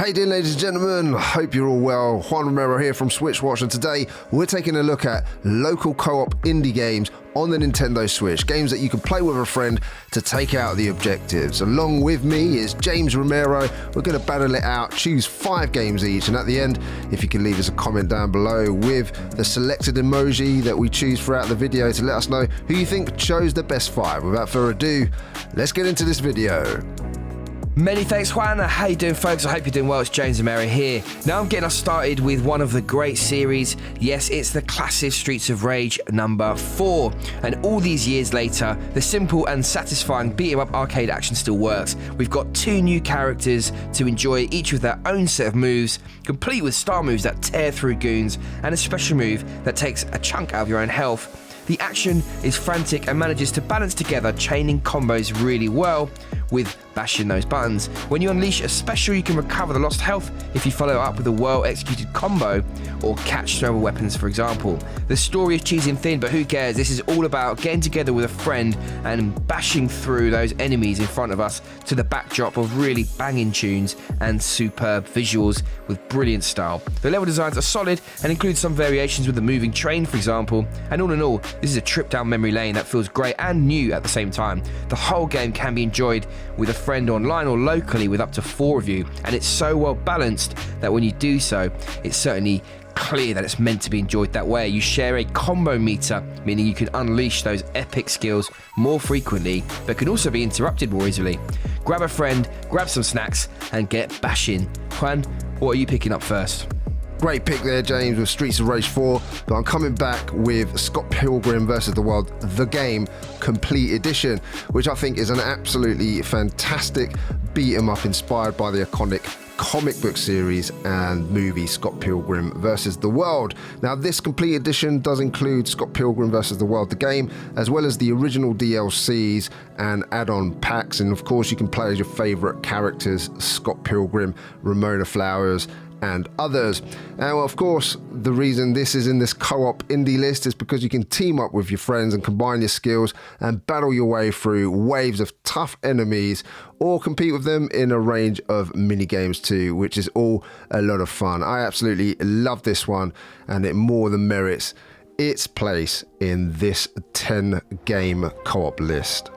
How you doing, ladies and gentlemen? Hope you're all well. Juan here from SwitchWatch, and today we're taking a look at local co-op indie games on the Nintendo Switch. Games that you can play with a friend to take out the objectives. Along with me is James Romero. We're going to battle it out, choose 5 games each, and at the end, if you can leave us a comment down below with the selected emoji that we choose throughout the video to let us know who you think chose the best 5. Without further ado, let's get into this video. Many thanks, Juan. How you doing, folks? I hope you're doing well. It's James Romero here. Now I'm getting us started with one of the great series. Yes, it's the classic Streets of Rage number 4. And all these years later, the simple and satisfying beat-em-up arcade action still works. We've got 2 new characters to enjoy, each with their own set of moves, complete with star moves that tear through goons, and a special move that takes a chunk out of your own health. The action is frantic and manages to balance together chaining combos really well with bashing those buttons. When you unleash a special, you can recover the lost health if you follow up with a well-executed combo or catch throwable weapons, for example. The story is cheesy and thin, but who cares? This is all about getting together with a friend and bashing through those enemies in front of us to the backdrop of really banging tunes and superb visuals with brilliant style. The level designs are solid and include some variations with the moving train, for example, and all in all, this is a trip down memory lane that feels great and new at the same time. The whole game can be enjoyed with a friend online or locally with up to 4 of you, and it's so well balanced that when you do so, it's certainly clear that it's meant to be enjoyed that way. You share a combo meter, meaning you can unleash those epic skills more frequently, but can also be interrupted more easily. Grab a friend, grab some snacks, and get bashing. Juan, what are you picking up first? Great pick there, James, with Streets of Rage 4, but I'm coming back with Scott Pilgrim vs. the World, the game, Complete Edition, which I think is an absolutely fantastic beat-em-up inspired by the iconic comic book series and movie Scott Pilgrim vs. the World. Now, this Complete Edition does include Scott Pilgrim vs. the World, the game, as well as the original DLCs and add-on packs, and of course you can play as your favourite characters, Scott Pilgrim, Ramona Flowers, and others. Now, of course, the reason this is in this co-op indie list is because you can team up with your friends and combine your skills and battle your way through waves of tough enemies, or compete with them in a range of mini games too, which is all a lot of fun. I absolutely love this one, and it more than merits its place in this 10-game co-op list.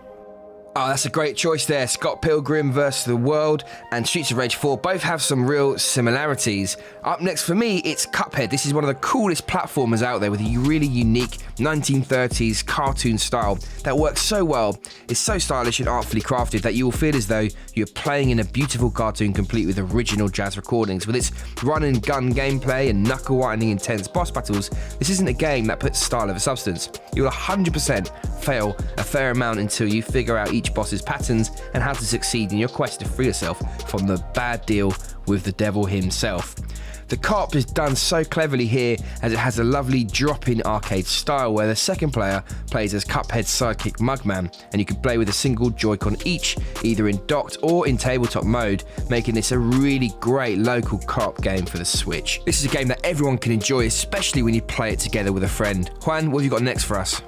Oh, that's a great choice there. Scott Pilgrim vs. the World and Streets of Rage 4 both have some real similarities. Up next for me, it's Cuphead. This is one of the coolest platformers out there with a really unique 1930s cartoon style that works so well. It's so stylish and artfully crafted that you will feel as though you're playing in a beautiful cartoon complete with original jazz recordings. With its run and gun gameplay and knuckle-whitening intense boss battles, this isn't a game that puts style over substance. You'll 100% fail a fair amount until you figure out each boss's patterns and how to succeed in your quest to free yourself from the bad deal with the devil himself. The co-op is done so cleverly here, as it has a lovely drop-in arcade style where the second player plays as Cuphead's sidekick Mugman, and you can play with a single Joy-Con each, either in docked or in tabletop mode, making this a really great local co-op game for the Switch. This is a game that everyone can enjoy, especially when you play it together with a friend. Juan, what have you got next for us?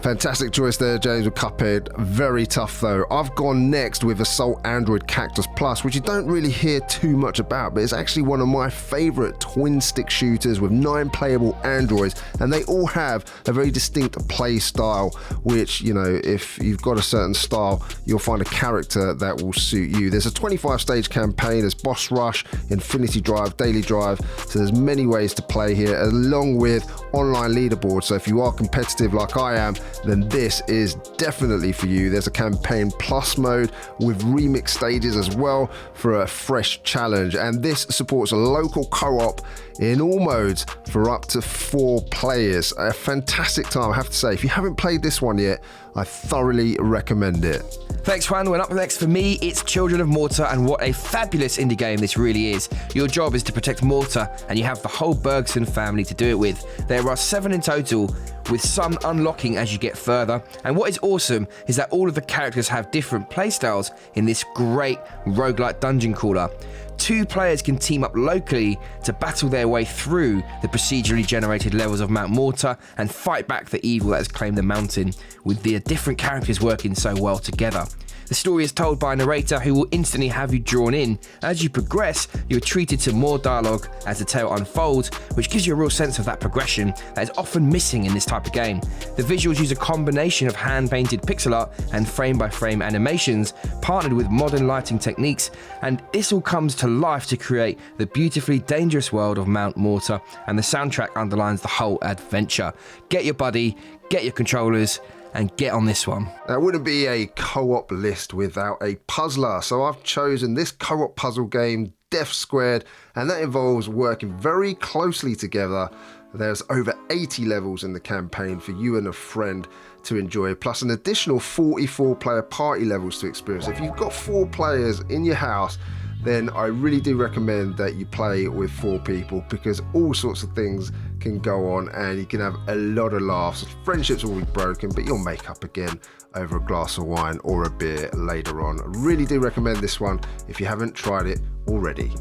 Fantastic choice there, James, with Cuphead. Very tough, though. I've gone next with Assault Android Cactus Plus, which you don't really hear too much about, but it's actually one of my favourite twin-stick shooters with 9 playable androids, and they all have a very distinct play style, which, you know, if you've got a certain style, you'll find a character that will suit you. There's a 25-stage campaign, there's Boss Rush, Infinity Drive, Daily Drive, so there's many ways to play here, along with online leaderboards, so if you are competitive like I am, then this is definitely for you. There's a campaign plus mode with remix stages as well for a fresh challenge, and this supports a local co-op in all modes for up to 4 players. A fantastic time, I have to say. If you haven't played this one yet, I thoroughly recommend it. Thanks, Juan. Well, up next for me, it's Children of Mortar, and what a fabulous indie game this really is. Your job is to protect Mortar, and you have the whole Bergson family to do it with. There are 7 in total, with some unlocking as you get further. And what is awesome is that all of the characters have different playstyles in this great roguelike dungeon crawler. 2 players can team up locally to battle their way through the procedurally generated levels of Mount Mortar and fight back the evil that has claimed the mountain, with the different characters working so well together. The story is told by a narrator who will instantly have you drawn in. As you progress, you are treated to more dialogue as the tale unfolds, which gives you a real sense of that progression that is often missing in this type of game. The visuals use a combination of hand-painted pixel art and frame-by-frame animations, partnered with modern lighting techniques, and this all comes to life to create the beautifully dangerous world of Mount Mortar, and the soundtrack underlines the whole adventure. Get your buddy, get your controllers, and get on this one. There wouldn't be a co-op list without a puzzler, so I've chosen this co-op puzzle game, Defsquared, and that involves working very closely together. There's over 80 levels in the campaign for you and a friend to enjoy, plus an additional 44 player party levels to experience. If you've got 4 players in your house, then I really do recommend that you play with 4 people, because all sorts of things can go on and you can have a lot of laughs. Friendships will be broken, but you'll make up again over a glass of wine or a beer later on. I really do recommend this one if you haven't tried it already.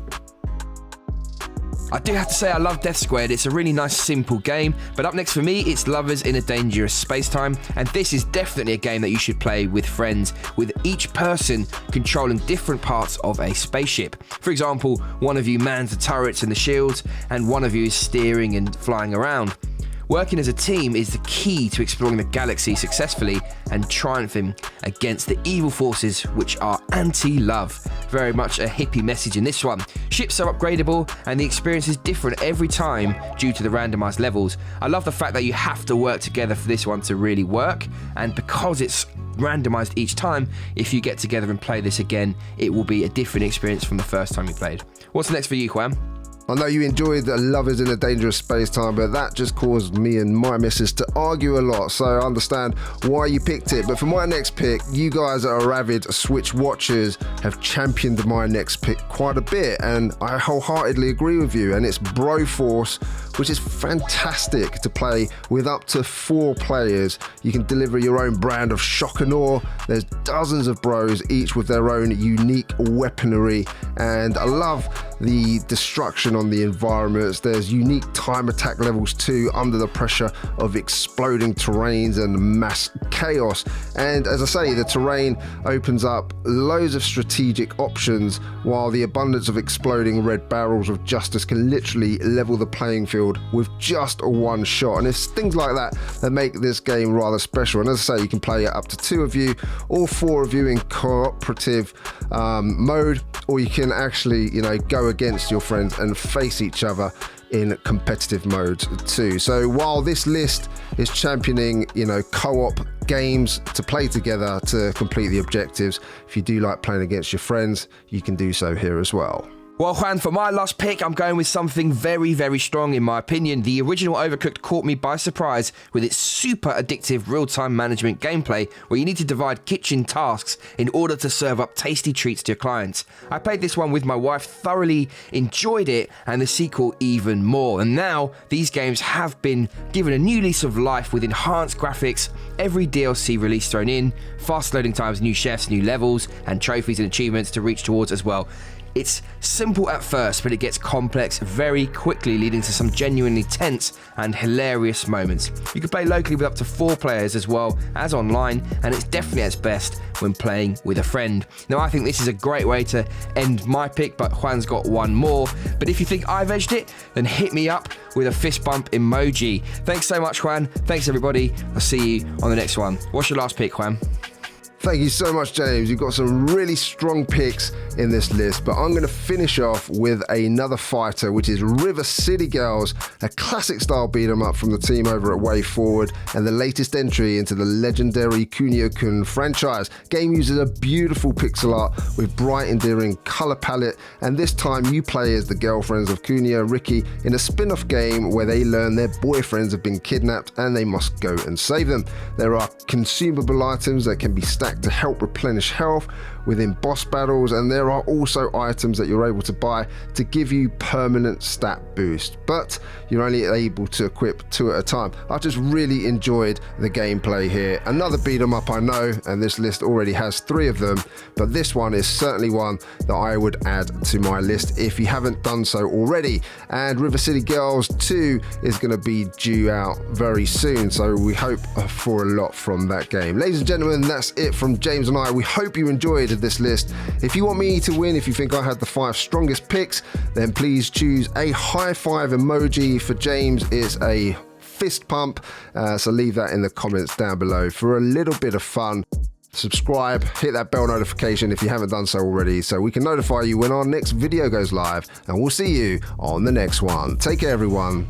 I do have to say I love Defsquared. It's a really nice, simple game. But up next for me, it's Lovers in a Dangerous Space-Time. And this is definitely a game that you should play with friends, with each person controlling different parts of a spaceship. For example, one of you mans the turrets and the shields, and one of you is steering and flying around. Working as a team is the key to exploring the galaxy successfully and triumphing against the evil forces which are anti-love. Very much a hippie message in this one. Ships are upgradable and the experience is different every time due to the randomized levels. I love the fact that you have to work together for this one to really work, and because it's randomized each time, if you get together and play this again, it will be a different experience from the first time you played. What's next for you, Juan? I know you enjoyed the Lovers in a Dangerous Space-Time, but that just caused me and my missus to argue a lot, so I understand why you picked it. But for my next pick, you guys that are avid Switch watchers have championed my next pick quite a bit, and I wholeheartedly agree with you. And it's Broforce, which is fantastic to play with up to 4 players. You can deliver your own brand of shock and awe. There's dozens of bros, each with their own unique weaponry, and I love the destruction on the environments. There's unique time attack levels too, under the pressure of exploding terrains and mass chaos. And as I say, the terrain opens up loads of strategic options, while the abundance of exploding red barrels of justice can literally level the playing field with just one shot. And it's things like that that make this game rather special. And as I say, you can play it up to 2 of you or 4 of you in cooperative mode, or you can actually, go against your friends and face each other in competitive mode too. So while this list is championing, co-op games to play together to complete the objectives, if you do like playing against your friends, you can do so here as well. Well, Juan, for my last pick, I'm going with something very, very strong in my opinion. The original Overcooked caught me by surprise with its super addictive real-time management gameplay, where you need to divide kitchen tasks in order to serve up tasty treats to your clients. I played this one with my wife, thoroughly enjoyed it, and the sequel even more. And now, these games have been given a new lease of life with enhanced graphics, every DLC release thrown in, fast loading times, new chefs, new levels, and trophies and achievements to reach towards as well. It's simple at first, but it gets complex very quickly, leading to some genuinely tense and hilarious moments. You can play locally with up to 4 players as well as online, and it's definitely at its best when playing with a friend. Now, I think this is a great way to end my pick, but Juan's got one more. But if you think I've edged it, then hit me up with a fist bump emoji. Thanks so much, Juan. Thanks, everybody. I'll see you on the next one. What's your last pick, Juan? Thank you so much, James. You've got some really strong picks in this list, but I'm going to finish off with another fighter, which is River City Girls, a classic style beat 'em up from the team over at Way Forward, and the latest entry into the legendary Kunio-kun franchise. Game uses a beautiful pixel art with bright, endearing color palette, and this time you play as the girlfriends of Kunio and Ricky in a spin-off game where they learn their boyfriends have been kidnapped and they must go and save them. There are consumable items that can be stacked to help replenish health, within boss battles, and there are also items that you're able to buy to give you permanent stat boost, but you're only able to equip 2 at a time. I just really enjoyed the gameplay here. Another beat 'em up, I know, and this list already has 3 of them, but this one is certainly one that I would add to my list if you haven't done so already. And River City Girls 2 is going to be due out very soon, so we hope for a lot from that game. Ladies and gentlemen, that's it from James and I. We hope you enjoyed this list. If you want me to win, if you think I had the 5 strongest picks, then please choose a high five emoji. For James, it's a fist pump, so leave that in the comments down below for a little bit of fun. Subscribe, hit that bell notification if you haven't done so already, so we can notify you when our next video goes live, and we'll see you on the next one. Take care, everyone.